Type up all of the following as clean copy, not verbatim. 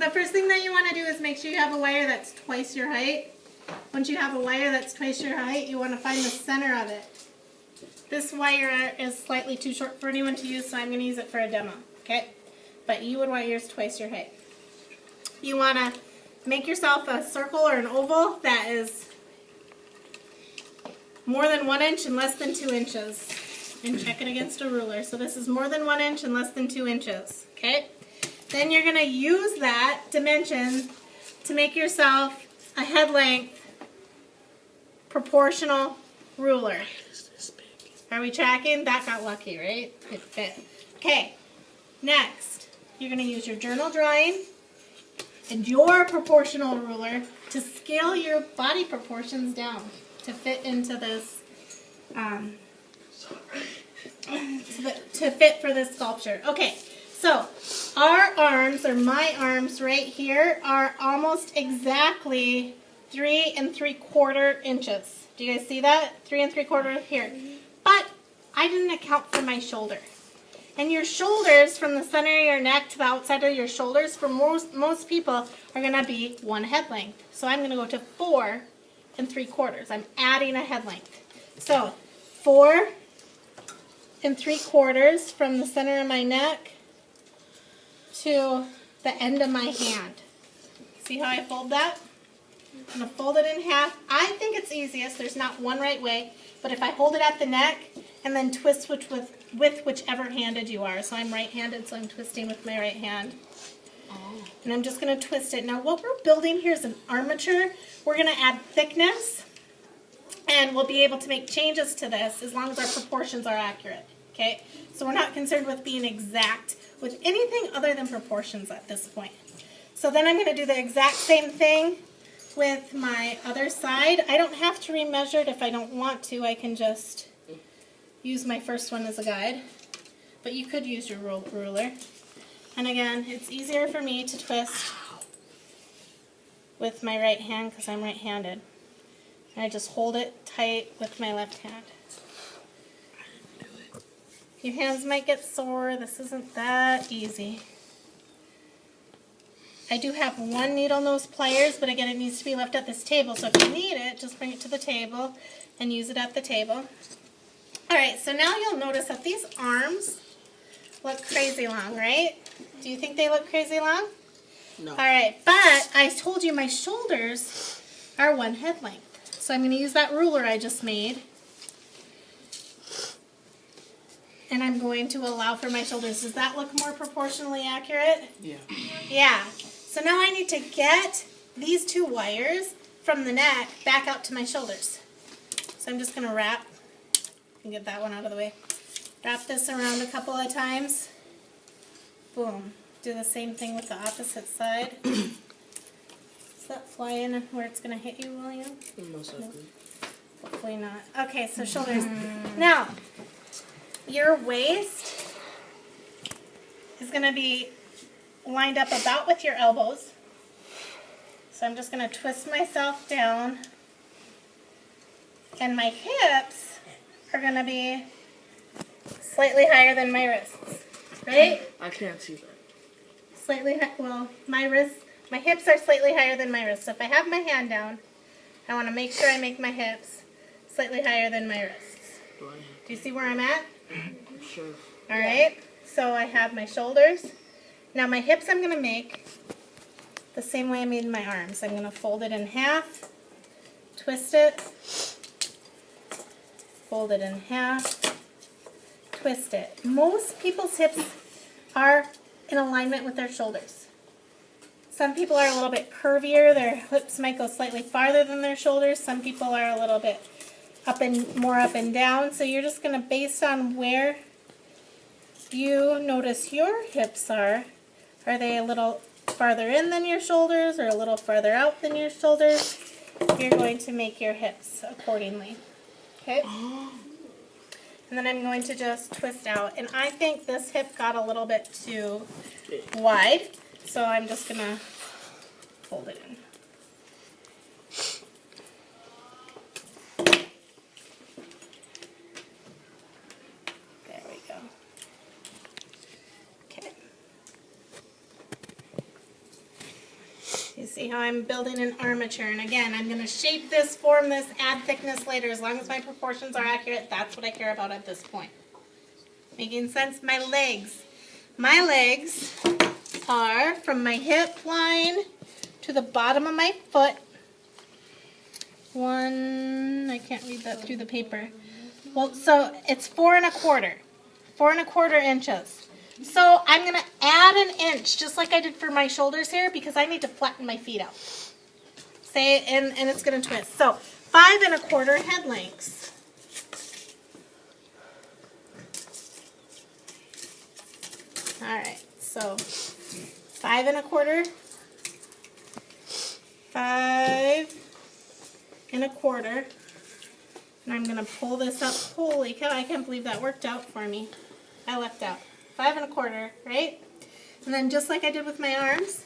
the first thing that you want to do is make sure you have a wire that's twice your height. Once you have a wire that's twice your height, you want to find the center of it. This wire is slightly too short for anyone to use, so I'm going to use it for a demo, okay? But you would want yours twice your height. You want to make yourself a circle or an oval that is more than 1 inch and less than 2 inches. And check it against a ruler. So this is more than 1 inch and less than 2 inches, okay? Then you're going to use that dimension to make yourself a head length proportional ruler. Are we tracking? That got lucky, right? It fit. Okay, next, you're going to use your journal drawing and your proportional ruler to scale your body proportions down to fit into this, to fit for this sculpture. Okay, so our arms, or my arms right here, are almost exactly 3 3/4 inches. Do you guys see that? 3 3/4 here. But I didn't account for my shoulder. And your shoulders, from the center of your neck to the outside of your shoulders, for most people, are going to be 1 head length. So I'm going to go to 4 3/4. I'm adding a head length. So 4 3/4 from the center of my neck to the end of my hand. See how I fold that? I'm going to fold it in half. I think it's easiest. There's not one right way. But if I hold it at the neck and then twist with whichever handed you are. So I'm right-handed, so I'm twisting with my right hand. And I'm just going to twist it. Now what we're building here is an armature. We're going to add thickness. And we'll be able to make changes to this as long as our proportions are accurate. Okay? So we're not concerned with being exact with anything other than proportions at this point. So then I'm going to do the exact same thing with my other side. I don't have to remeasure it if I don't want to. I can just use my first one as a guide. But you could use your ruler. And again, it's easier for me to twist with my right hand because I'm right-handed. And I just hold it tight with my left hand. Your hands might get sore. This isn't that easy. I do have 1 needle nose pliers, but again, it needs to be left at this table. So if you need it, just bring it to the table and use it at the table. All right, so now you'll notice that these arms look crazy long, right? Do you think they look crazy long? No. All right, but I told you my shoulders are 1 head length. So I'm going to use that ruler I just made. And I'm going to allow for my shoulders. Does that look more proportionally accurate? Yeah. Yeah. So now I need to get these 2 wires from the neck back out to my shoulders. So I'm just going to wrap, and get that one out of the way. Wrap this around a couple of times. Boom. Do the same thing with the opposite side. Is that flying where it's going to hit you, William? Most likely. Hopefully not. Okay, so shoulders. Now, your waist is going to be lined up about with your elbows. So I'm just going to twist myself down. And my hips are going to be slightly higher than my wrists. Right? I can't see that. Slightly high. Well, my hips are slightly higher than my wrists. So if I have my hand down, I want to make sure I make my hips slightly higher than my wrists. Do you see where I'm at? Sure. All right. So I have my shoulders. Now my hips I'm going to make the same way I made my arms. I'm going to fold it in half, twist it, fold it in half, twist it. Most people's hips are in alignment with their shoulders. Some people are a little bit curvier. Their hips might go slightly farther than their shoulders. Some people are a little bit more up and down. So you're just going to, based on where you notice your hips are they a little farther in than your shoulders or a little farther out than your shoulders? You're going to make your hips accordingly. Okay? And then I'm going to just twist out. And I think this hip got a little bit too wide, so I'm just going to fold it in. There we go. Okay. See how I'm building an armature, and again, I'm going to shape this, form this, add thickness later. As long as my proportions are accurate, that's what I care about at this point. Making sense? My legs. My legs are from my hip line to the bottom of my foot. I can't read that through the paper. Well, so it's 4 1/4. 4 1/4 inches. So I'm going to add an inch, just like I did for my shoulders here, because I need to flatten my feet out. Say, and it's going to twist. So 5 1/4 head lengths. All right, so 5 1/4, 5 1/4, and I'm gonna pull this up. Holy cow, I can't believe that worked out for me. I left out 5 1/4, right? And then just like I did with my arms,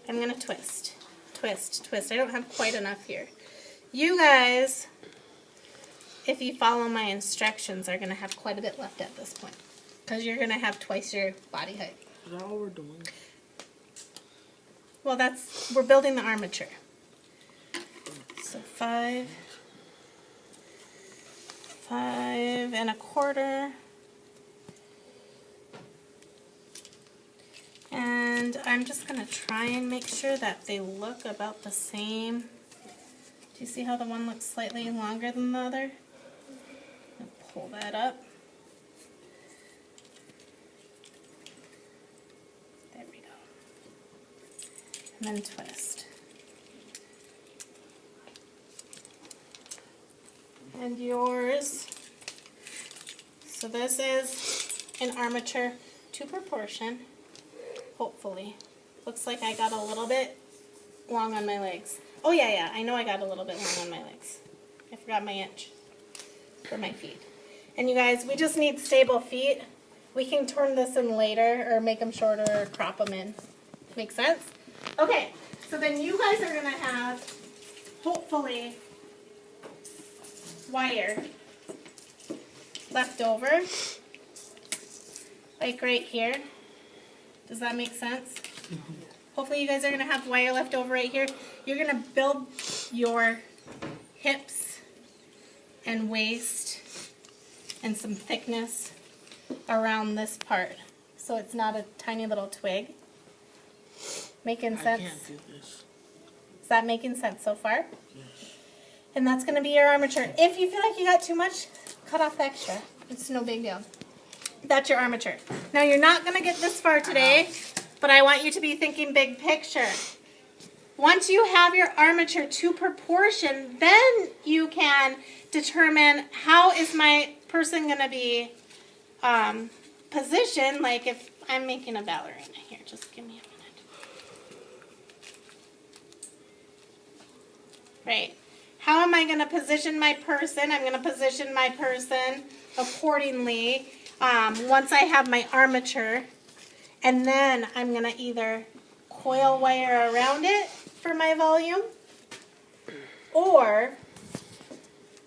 I'm gonna twist, twist, twist. I don't have quite enough here. You guys, if you follow my instructions, are gonna have quite a bit left at this point, because you're gonna have twice your body height. Is that all we're doing? Well, we're building the armature. So 5 1/4, and I'm just going to try and make sure that they look about the same. Do you see how the one looks slightly longer than the other? I'll pull that up. There we go. And then twist. And yours, so this is an armature to proportion, hopefully. Looks like I got a little bit long on my legs. Oh yeah, I know I got a little bit long on my legs. I forgot my inch for my feet. And you guys, we just need stable feet. We can turn this in later or make them shorter or crop them in. Make sense? Okay, so then you guys are gonna have, hopefully, wire left over, like right here. Does that make sense? Hopefully you guys are going to have wire left over right here. You're going to build your hips and waist and some thickness around this part, so it's not a tiny little twig. Making sense? I can't do this. Is that making sense so far? Yes. And that's going to be your armature. If you feel like you got too much, cut off the extra. It's no big deal. That's your armature. Now, you're not going to get this far today, but I want you to be thinking big picture. Once you have your armature to proportion, then you can determine how is my person going to be positioned. Like if I'm making a ballerina here, just give me a minute. Right. How am I going to position my person? I'm going to position my person accordingly once I have my armature. And then I'm going to either coil wire around it for my volume or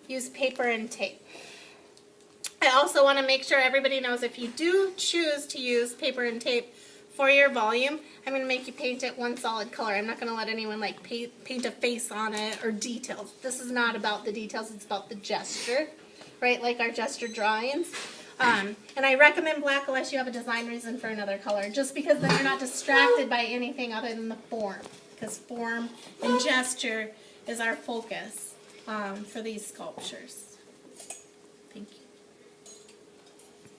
use paper and tape. I also want to make sure everybody knows if you do choose to use paper and tape for your volume, I'm going to make you paint it one solid color. I'm not going to let anyone like paint a face on it or details. This is not about the details, it's about the gesture, right? Like our gesture drawings. And I recommend black unless you have a design reason for another color, just because then you're not distracted by anything other than the form, because form and gesture is our focus for these sculptures.